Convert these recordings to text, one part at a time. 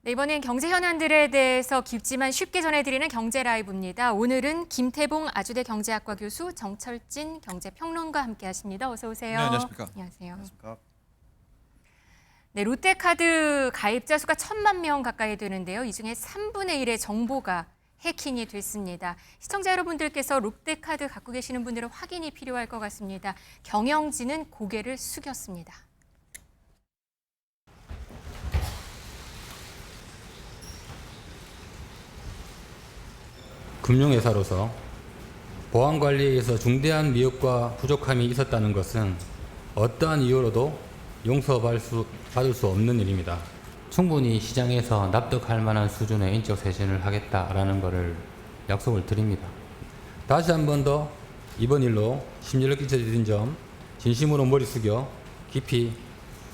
네, 이번엔 경제 현안들에 대해서 깊지만 쉽게 전해드리는 경제 라이브입니다. 오늘은 김태봉 아주대 경제학과 교수, 정철진 경제평론가 함께하십니다. 어서 오세요. 네, 안녕하십니까. 안녕하세요. 안녕하십니까. 네, 롯데카드 가입자 수가 1,000만 명 가까이 되는데요. 이 중에 3분의 1의 정보가 해킹이 됐습니다. 시청자 여러분들께서 롯데카드 갖고 계시는 분들은 확인이 필요할 것 같습니다. 경영진은 고개를 숙였습니다. 금융회사로서 보안 관리에서 중대한 미흡과 부족함이 있었다는 것은 어떠한 이유로도 용서받을 수 없는 일입니다. 충분히 시장에서 납득할 만한 수준의 인적 쇄신을 하겠다라는 것을 약속을 드립니다. 다시 한 번 더 이번 일로 심려를 끼쳐드린 점 진심으로 머리 숙여 깊이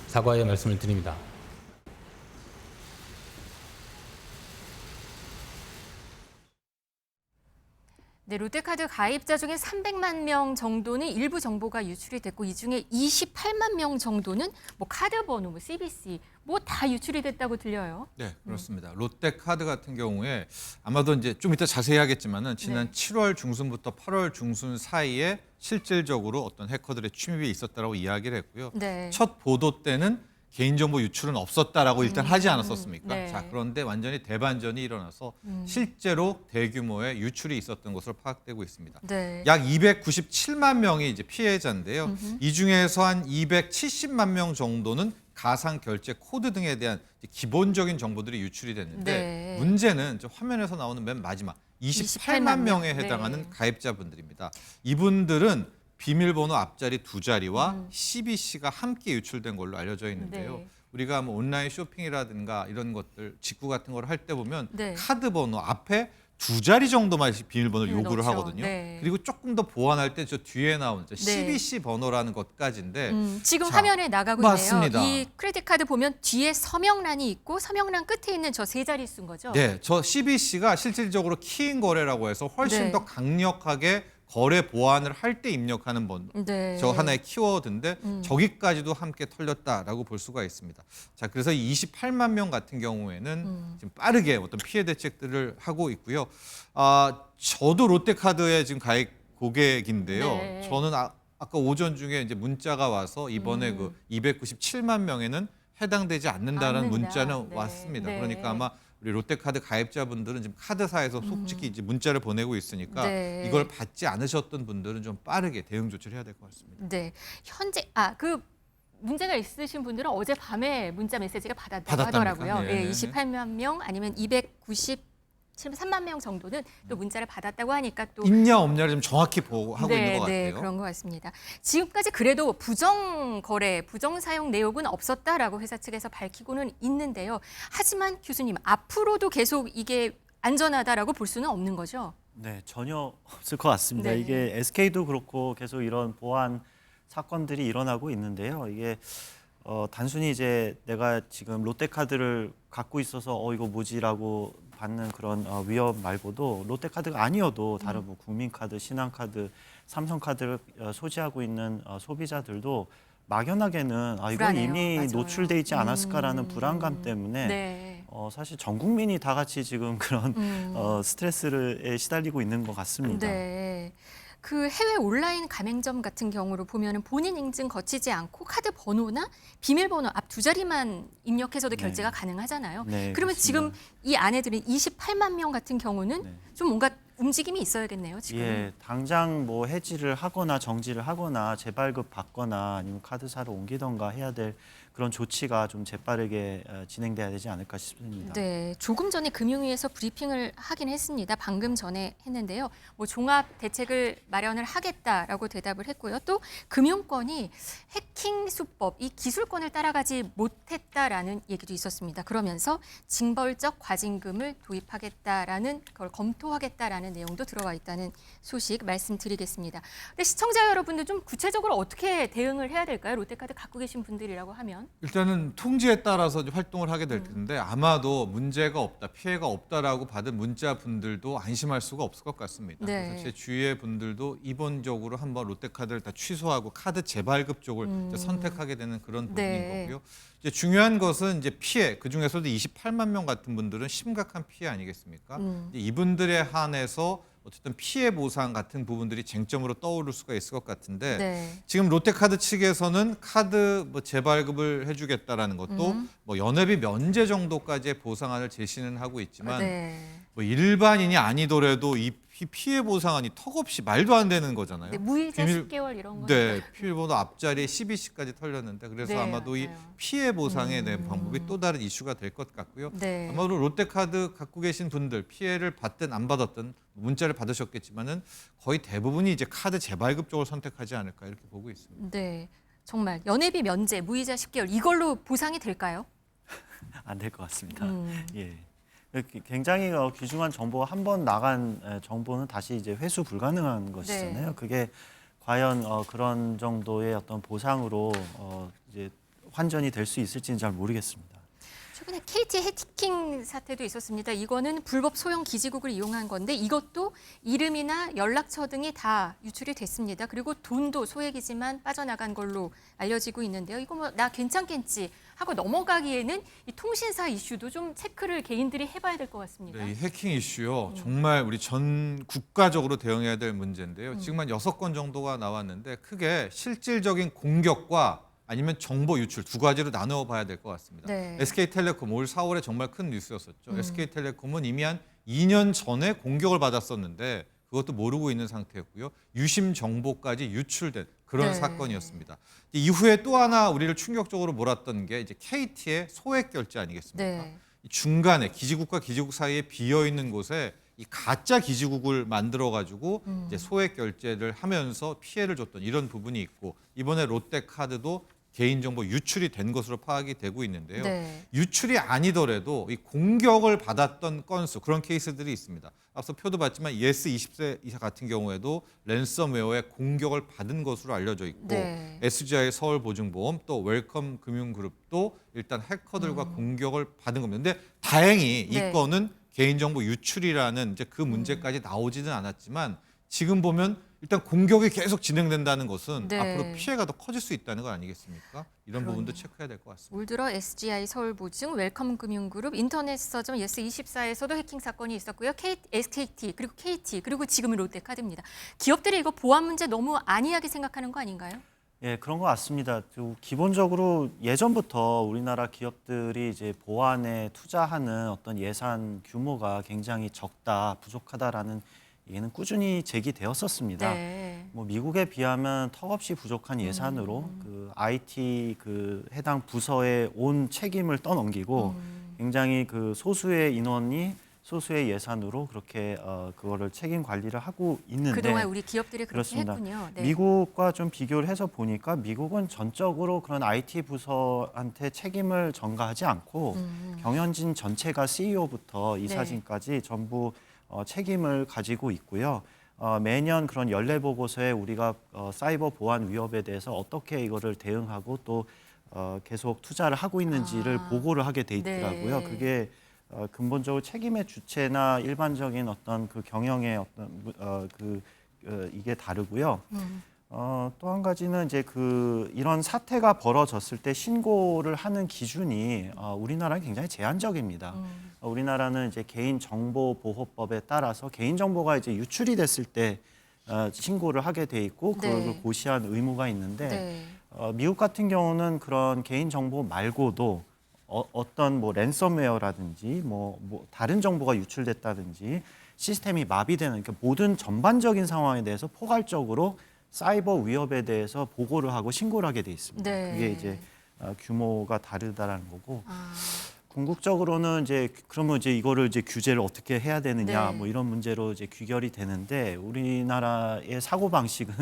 사과의 말씀을 드립니다. 네, 롯데카드 가입자 중에 300만 명 정도는 일부 정보가 유출이 됐고 이 중에 28만 명 정도는 카드 번호, CBC 다 유출이 됐다고 들려요. 네, 그렇습니다. 롯데카드 같은 경우에 아마도 이제 좀 이따 자세히 하겠지만은 지난 7월 중순부터 8월 중순 사이에 실질적으로 어떤 해커들의 침입이 있었다라고 이야기를 했고요. 네. 첫 보도 때는 개인정보 유출은 없었다라고 일단 하지 않았었습니까? 네. 자, 그런데 완전히 대반전이 일어나서 실제로 대규모의 유출이 있었던 것으로 파악되고 있습니다. 네. 약 297만 명이 이제 피해자인데요. 이 중에서 한 270만 명 정도는 가상 결제 코드 등에 대한 기본적인 정보들이 유출이 됐는데 네. 문제는 화면에서 나오는 맨 마지막 28만 명에 해당하는 네. 가입자분들입니다. 이분들은 비밀번호 앞자리 2자리와 CBC가 함께 유출된 걸로 알려져 있는데요. 네. 우리가 온라인 쇼핑이라든가 이런 것들 직구 같은 걸 할 때 보면 네. 카드 번호 앞에 2자리 정도만 비밀번호를 요구를 넣죠. 하거든요. 네. 그리고 조금 더 보완할 때 저 뒤에 나오는 CBC 번호라는 것까지인데 지금 자, 화면에 나가고 맞습니다. 있네요. 이 크레딧 카드 보면 뒤에 서명란이 있고 서명란 끝에 있는 저 3자릿수인 거죠? 네, 저 CBC가 실질적으로 키인 거래라고 해서 훨씬 네. 더 강력하게 거래 보완을 할 때 입력하는 번. 네. 저 하나의 키워드인데 저기까지도 함께 털렸다라고 볼 수가 있습니다. 자, 그래서 이 28만 명 같은 경우에는 지금 빠르게 어떤 피해 대책들을 하고 있고요. 저도 롯데카드에 지금 가입 고객인데요. 네. 저는 아까 오전 중에 이제 문자가 와서 이번에 그 297만 명에는 해당되지 않는다라는 않는다. 문자는 네. 왔습니다. 네. 그러니까 아마 우리 롯데카드 가입자분들은 지금 카드사에서 솔직히 이제 문자를 보내고 있으니까 네. 이걸 받지 않으셨던 분들은 좀 빠르게 대응 조치를 해야 될 것 같습니다. 네. 현재 그 문제가 있으신 분들은 어젯밤에 문자 메시지가 받았다고 받았답니까? 하더라고요. 네. 네, 28만 명 아니면 293만 명 정도는 또 문자를 받았다고 하니까 또 있냐 없냐를 좀 정확히 보고 하고 있는 것 네, 같아요. 그런 것 같습니다. 지금까지 그래도 부정 거래, 부정 사용 내역은 없었다라고 회사 측에서 밝히고는 있는데요. 하지만 교수님, 앞으로도 계속 이게 안전하다라고 볼 수는 없는 거죠? 네, 전혀 없을 것 같습니다. 네. 이게 SK도 그렇고 계속 이런 보안 사건들이 일어나고 있는데요. 이게 단순히 이제 내가 지금 롯데카드를 갖고 있어서 이거 뭐지라고 받는 그런 위협 말고도 롯데카드가 아니어도 다른 뭐 국민카드, 신한카드, 삼성카드를 소지하고 있는 소비자들도 막연하게는 이건 불안해요. 이미 맞아요. 노출돼 있지 않았을까라는 불안감 때문에 네. 사실 전 국민이 다 같이 지금 그런 스트레스에 시달리고 있는 것 같습니다. 네. 그 해외 온라인 가맹점 같은 경우로 보면은 본인 인증 거치지 않고 카드 번호나 비밀번호 앞 2자리만 입력해서도 결제가 가능하잖아요. 네, 그러면 그렇습니다. 지금 이 안에 들은 28만 명 같은 경우는 네. 좀 뭔가 움직임이 있어야겠네요, 지금. 예, 당장 뭐 해지를 하거나 정지를 하거나 재발급 받거나 아니면 카드사로 옮기던가 해야 될 그런 조치가 좀 재빠르게 진행돼야 되지 않을까 싶습니다. 네, 조금 전에 금융위에서 브리핑을 하긴 했습니다. 방금 전에 했는데요. 종합 대책을 마련을 하겠다라고 대답을 했고요. 또 금융권이 해킹 수법, 이 기술권을 따라가지 못했다라는 얘기도 있었습니다. 그러면서 징벌적 과징금을 도입하겠다라는 걸 검토하겠다라는 내용도 들어와 있다는 소식 말씀드리겠습니다. 근데 시청자 여러분들 좀 구체적으로 어떻게 대응을 해야 될까요? 롯데카드 갖고 계신 분들이라고 하면. 그러면? 일단은 통지에 따라서 이제 활동을 하게 될 텐데 아마도 문제가 없다, 피해가 없다라고 받은 문자 분들도 안심할 수가 없을 것 같습니다. 네. 그래서 제 주위의 분들도 이번적으로 한번 롯데카드를 다 취소하고 카드 재발급 쪽을 이제 선택하게 되는 그런 부분인 네. 거고요. 이제 중요한 것은 이제 피해, 그 중에서도 28만 명 같은 분들은 심각한 피해 아니겠습니까? 이제 이분들에 한해서 어쨌든 피해 보상 같은 부분들이 쟁점으로 떠오를 수가 있을 것 같은데 네. 지금 롯데카드 측에서는 카드 뭐 재발급을 해주겠다라는 것도 뭐 연회비 면제 정도까지의 보상안을 제시는 하고 있지만 네. 뭐 일반인이 아니더라도 이 피해 보상안이 턱없이 말도 안 되는 거잖아요. 네, 무이자 비밀- 10개월 이런 거. 네, 비밀번호 앞자리에 12시까지 털렸는데 그래서 네, 아마도 이 맞아요. 피해 보상에 대한 방법이 또 다른 이슈가 될 것 같고요. 네. 아마도 롯데카드 갖고 계신 분들 피해를 받든 안 받았든 문자를 받으셨겠지만은 거의 대부분이 이제 카드 재발급 쪽을 선택하지 않을까 이렇게 보고 있습니다. 네. 정말 연회비 면제, 무이자 10개월 이걸로 보상이 될까요? 안 될 것 같습니다. 음. 예. 굉장히 귀중한 정보가 한 번 나간 정보는 다시 이제 회수 불가능한 것이잖아요. 네. 그게 과연 그런 정도의 어떤 보상으로 이제 환전이 될 수 있을지는 잘 모르겠습니다. 최근에 KT 해킹 사태도 있었습니다. 이거는 불법 소형 기지국을 이용한 건데 이것도 이름이나 연락처 등이 다 유출이 됐습니다. 그리고 돈도 소액이지만 빠져나간 걸로 알려지고 있는데요. 이거 뭐 나 괜찮겠지 하고 넘어가기에는 이 통신사 이슈도 좀 체크를 개인들이 해봐야 될 것 같습니다. 네, 이 해킹 이슈요. 정말 우리 전 국가적으로 대응해야 될 문제인데요. 지금 한 6건 정도가 나왔는데 크게 실질적인 공격과 아니면 정보 유출 두 가지로 나누어 봐야 될 것 같습니다. 네. SK텔레콤 올 4월에 정말 큰 뉴스였었죠. SK텔레콤은 이미 한 2년 전에 공격을 받았었는데 그것도 모르고 있는 상태였고요. 유심 정보까지 유출된 그런 네. 사건이었습니다. 이후에 또 하나 우리를 충격적으로 몰았던 게 이제 KT의 소액 결제 아니겠습니까? 네. 이 중간에 기지국과 기지국 사이에 비어 있는 곳에 이 가짜 기지국을 만들어 가지고 이제 소액 결제를 하면서 피해를 줬던 이런 부분이 있고 이번에 롯데카드도 개인정보 유출이 된 것으로 파악이 되고 있는데요. 네. 유출이 아니더라도 이 공격을 받았던 건수 그런 케이스들이 있습니다. 앞서 표도 봤지만 예스20세 이사 같은 경우에도 랜섬웨어의 공격을 받은 것으로 알려져 있고 네. SGI 서울보증보험 또 웰컴 금융그룹도 일단 해커들과 공격을 받은 겁니다. 근데 다행히 네. 이 건은 개인정보 유출이라는 이제 그 문제까지 나오지는 않았지만 지금 보면 일단 공격이 계속 진행된다는 것은 네. 앞으로 피해가 더 커질 수 있다는 거 아니겠습니까? 이런 부분도 체크해야 될 것 같습니다. 올 들어 SGI 서울보증, 웰컴금융그룹, 인터넷 서점 예스24에서도 해킹 사건이 있었고요. SKT 그리고 KT 그리고 지금은 롯데카드입니다. 기업들이 이거 보안 문제 너무 안이하게 생각하는 거 아닌가요? 예, 그런 것 같습니다. 기본적으로 예전부터 우리나라 기업들이 이제 보안에 투자하는 어떤 예산 규모가 굉장히 적다, 부족하다라는 얘기는 꾸준히 제기되었었습니다. 네. 뭐 미국에 비하면 턱없이 부족한 예산으로 그 IT 그 해당 부서에 온 책임을 떠넘기고 굉장히 그 소수의 인원이 소수의 예산으로 그렇게 그거를 책임 관리를 하고 있는데 그동안 우리 기업들이 그렇게 그렇습니다. 했군요. 네. 미국과 좀 비교를 해서 보니까 미국은 전적으로 그런 IT 부서한테 책임을 전가하지 않고 경영진 전체가 CEO부터 이사진까지 전부 책임을 가지고 있고요. 매년 그런 연례 보고서에 우리가 사이버 보안 위협에 대해서 어떻게 이거를 대응하고 또 계속 투자를 하고 있는지를 보고를 하게 돼 있더라고요. 네. 그게 근본적으로 책임의 주체나 일반적인 어떤 그 경영의 어떤 이게 다르고요. 또 한 가지는 이제 이런 사태가 벌어졌을 때 신고를 하는 기준이 우리나라는 굉장히 제한적입니다. 우리나라는 이제 개인정보보호법에 따라서 개인정보가 이제 유출이 됐을 때 신고를 하게 돼 있고 그걸 네. 고시한 의무가 있는데 네. 미국 같은 경우는 그런 개인정보 말고도 어떤 뭐 랜섬웨어라든지 뭐 다른 정보가 유출됐다든지 시스템이 마비되는 그러니까 모든 전반적인 상황에 대해서 포괄적으로 사이버 위협에 대해서 보고를 하고 신고를 하게 돼 있습니다. 네. 그게 이제 규모가 다르다라는 거고 아, 궁극적으로는 이제 그러면 이제 이거를 이제 규제를 어떻게 해야 되느냐 네. 뭐 이런 문제로 이제 귀결이 되는데 우리나라의 사고 방식은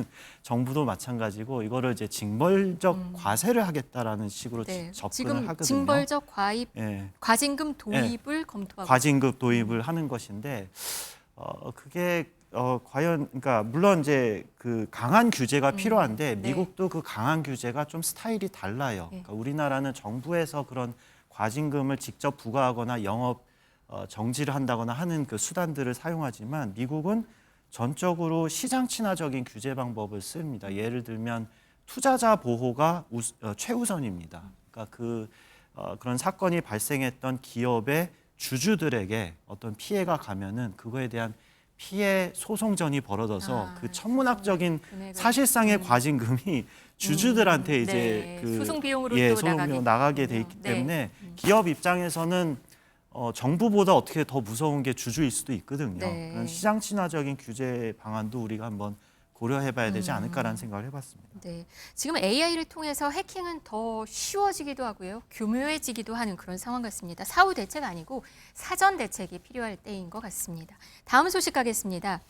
정부도 마찬가지고 이거를 이제 징벌적 과세를 하겠다라는 식으로 네. 접근을 지금 하거든요. 징벌적 과입, 예. 과징금 도입을 검토하고 과징급 도입을 하는 것인데 그게 과연 그러니까 물론 이제 그 강한 규제가 필요한데 네. 미국도 그 강한 규제가 좀 스타일이 달라요. 네. 그러니까 우리나라는 정부에서 그런 과징금을 직접 부과하거나 영업 정지를 한다거나 하는 그 수단들을 사용하지만 미국은 전적으로 시장 친화적인 규제 방법을 씁니다. 예를 들면 투자자 보호가 최우선입니다. 그러니까 그런 사건이 발생했던 기업의 주주들에게 어떤 피해가 가면은 그거에 대한 피해 소송전이 벌어져서 그 천문학적인 금액을. 사실상의 과징금이 주주들한테 이제 네. 그 소송 비용으로 또 소송 비용 나가게 돼 있기 네. 때문에 기업 입장에서는 정부보다 어떻게 더 무서운 게 주주일 수도 있거든요. 네. 그런 시장 친화적인 규제 방안도 우리가 한번 고려해봐야 되지 않을까라는 생각을 해봤습니다. 네, 지금 AI를 통해서 해킹은 더 쉬워지기도 하고요, 교묘해지기도 하는 그런 상황 같습니다. 사후 대책 아니고 사전 대책이 필요할 때인 것 같습니다. 다음 소식 가겠습니다.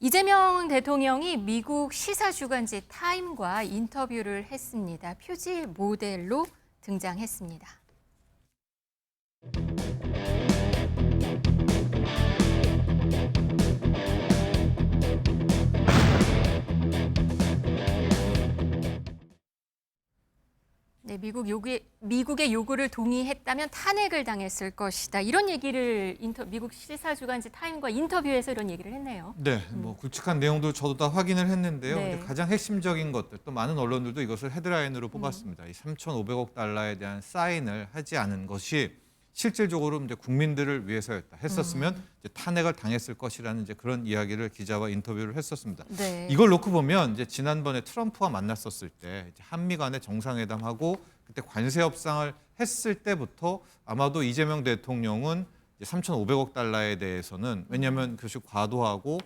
이재명 대통령이 미국 시사 주간지 타임과 인터뷰를 했습니다. 표지 모델로 등장했습니다. 네, 미국의 요구를 동의했다면 탄핵을 당했을 것이다. 이런 얘기를 미국 시사주간지 타임과 인터뷰에서 이런 얘기를 했네요. 네, 뭐 굵직한 내용도 저도 다 확인을 했는데요. 네. 이제 가장 핵심적인 것들, 또 많은 언론들도 이것을 헤드라인으로 뽑았습니다. 이 3,500억 달러에 대한 사인을 하지 않은 것이 실질적으로 이제 국민들을 위해서였다. 했었으면 이제 탄핵을 당했을 것이라는 이제 그런 이야기를 기자와 인터뷰를 했었습니다. 네. 이걸 놓고 보면 이제 지난번에 트럼프와 만났었을 때 이제 한미 간의 정상회담하고 그때 관세 협상을 했을 때부터 아마도 이재명 대통령은 이제 3,500억 달러에 대해서는 왜냐하면 그것이 과도하고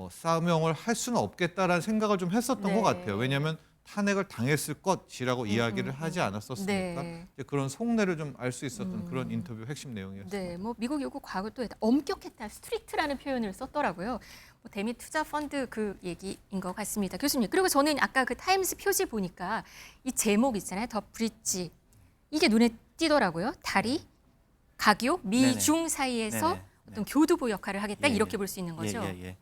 사명을 할 수는 없겠다라는 생각을 좀 했었던 네. 것 같아요. 왜냐하면 탄핵을 당했을 것이라고 이야기를 하지 않았었으니까 네. 이제 그런 속내를 좀 알 수 있었던 그런 인터뷰 핵심 내용이었습니다. 네, 뭐 미국 요구 과거 또 엄격했다, 스트릭트라는 표현을 썼더라고요. 뭐 대미 투자 펀드 그 얘기인 것 같습니다, 교수님. 그리고 저는 아까 그 타임스 표지 보니까 이 제목 있잖아요, 더 브릿지. 이게 눈에 띄더라고요. 다리, 가교, 미중 사이에서 네네. 어떤 교두보 역할을 하겠다, 예, 이렇게 예. 볼 수 있는 거죠. 예.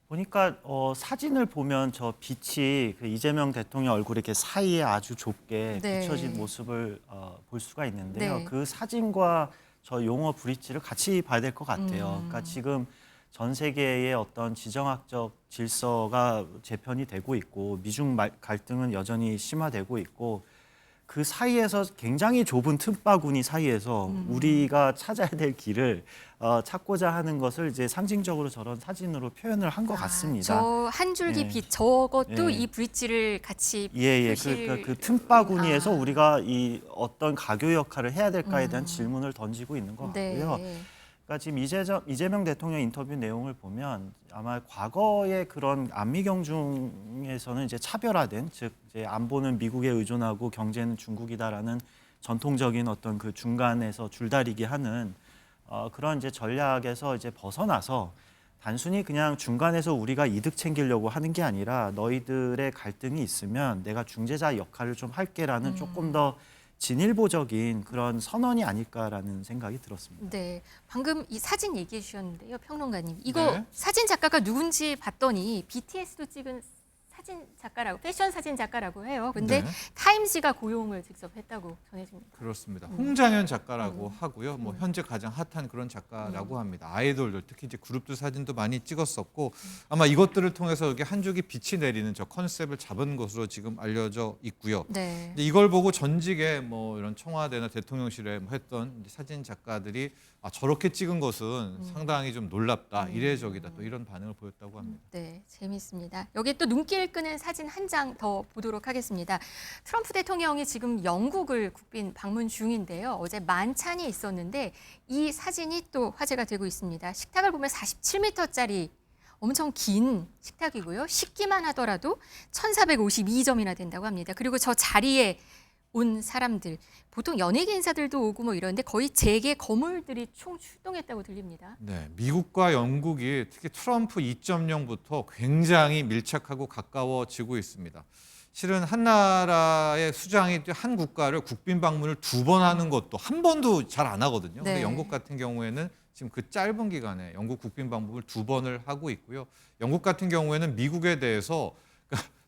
보니까 사진을 보면 저 빛이 그 이재명 대통령 얼굴 이렇게 사이에 아주 좁게 네. 비춰진 모습을 볼 수가 있는데요. 네. 그 사진과 저 용어 브릿지를 같이 봐야 될 것 같아요. 그러니까 지금 전 세계의 어떤 지정학적 질서가 재편이 되고 있고 미중 갈등은 여전히 심화되고 있고 그 사이에서 굉장히 좁은 틈바구니 사이에서 우리가 찾아야 될 길을 찾고자 하는 것을 이제 상징적으로 저런 사진으로 표현을 한 것 같습니다. 저 한 줄기 예. 빛, 저것도 예. 이 브릿지를 같이 그러니까 그 틈바구니에서 우리가 이 어떤 가교 역할을 해야 될까에 대한 질문을 던지고 있는 것 같고요. 네. 그러니까 지금 이재명 대통령 인터뷰 내용을 보면 아마 과거의 그런 안미경 중에서는 이제 차별화된, 즉 이제 안보는 미국에 의존하고 경제는 중국이다라는 전통적인 어떤 그 중간에서 줄다리기 하는 그런 이제 전략에서 이제 벗어나서 단순히 그냥 중간에서 우리가 이득 챙기려고 하는 게 아니라 너희들의 갈등이 있으면 내가 중재자 역할을 좀 할게라는 조금 더 진일보적인 그런 선언이 아닐까라는 생각이 들었습니다. 네, 방금 이 사진 얘기해 주셨는데요, 평론가님. 이거 네. 사진 작가가 누군지 봤더니 BTS도 찍은 사진 작가라고, 패션 사진 작가라고 해요. 근데 네. 타임지가 고용을 직접 했다고 전해집니다. 그렇습니다. 홍장현 작가라고 하고요. 뭐 현재 가장 핫한 그런 작가라고 합니다. 아이돌들 특히 이제 그룹들 사진도 많이 찍었었고 아마 이것들을 통해서 이렇게 한 줄기 빛이 내리는 저 컨셉을 잡은 것으로 지금 알려져 있고요. 네. 근데 이걸 보고 전직에 뭐 이런 청와대나 대통령실에 뭐 했던 이제 사진 작가들이 저렇게 찍은 것은 상당히 좀 놀랍다, 이례적이다, 또 이런 반응을 보였다고 합니다. 네, 재미있습니다. 여기에 또 눈길 끄는 사진 한 장 더 보도록 하겠습니다. 트럼프 대통령이 지금 영국을 국빈 방문 중인데요. 어제 만찬이 있었는데 이 사진이 또 화제가 되고 있습니다. 식탁을 보면 47m짜리 엄청 긴 식탁이고요. 식기만 하더라도 1,452점이나 된다고 합니다. 그리고 저 자리에 온 사람들, 보통 연예계 인사들도 오고 뭐 이러는데 거의 재계 거물들이 총 출동했다고 들립니다. 네, 미국과 영국이 특히 트럼프 2.0부터 굉장히 밀착하고 가까워지고 있습니다. 실은 한 나라의 수장이 한 국가를 국빈 방문을 2번 하는 것도 한 번도 잘 안 하거든요. 네. 근데 영국 같은 경우에는 지금 그 짧은 기간에 영국 국빈 방문을 2번을 하고 있고요. 영국 같은 경우에는 미국에 대해서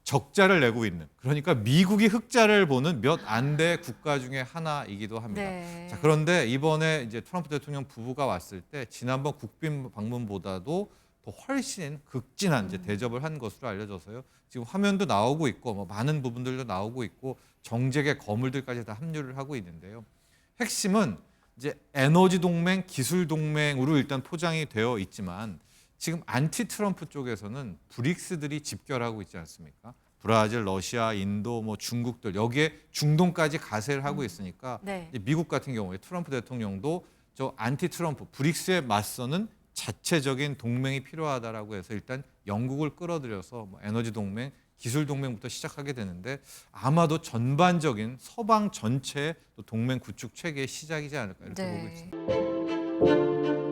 적자를 내고 있는, 그러니까 미국이 흑자를 보는 몇 안 돼 국가 중에 하나이기도 합니다. 네. 자, 그런데 이번에 이제 트럼프 대통령 부부가 왔을 때 지난번 국빈 방문보다도 더 훨씬 극진한 이제 대접을 한 것으로 알려져서요. 지금 화면도 나오고 있고 뭐 많은 부분들도 나오고 있고 정책의 거물들까지 다 합류를 하고 있는데요. 핵심은 이제 에너지 동맹, 기술 동맹으로 일단 포장이 되어 있지만 지금 안티 트럼프 쪽에서는 브릭스들이 집결하고 있지 않습니까? 브라질, 러시아, 인도, 뭐 중국들 여기에 중동까지 가세를 하고 있으니까 네. 이제 미국 같은 경우에 트럼프 대통령도 저 안티 트럼프 브릭스에 맞서는 자체적인 동맹이 필요하다라고 해서 일단 영국을 끌어들여서 뭐 에너지 동맹, 기술 동맹부터 시작하게 되는데 아마도 전반적인 서방 전체의 또 동맹 구축 체계의 시작이지 않을까 이렇게 보고 있습니다. 네.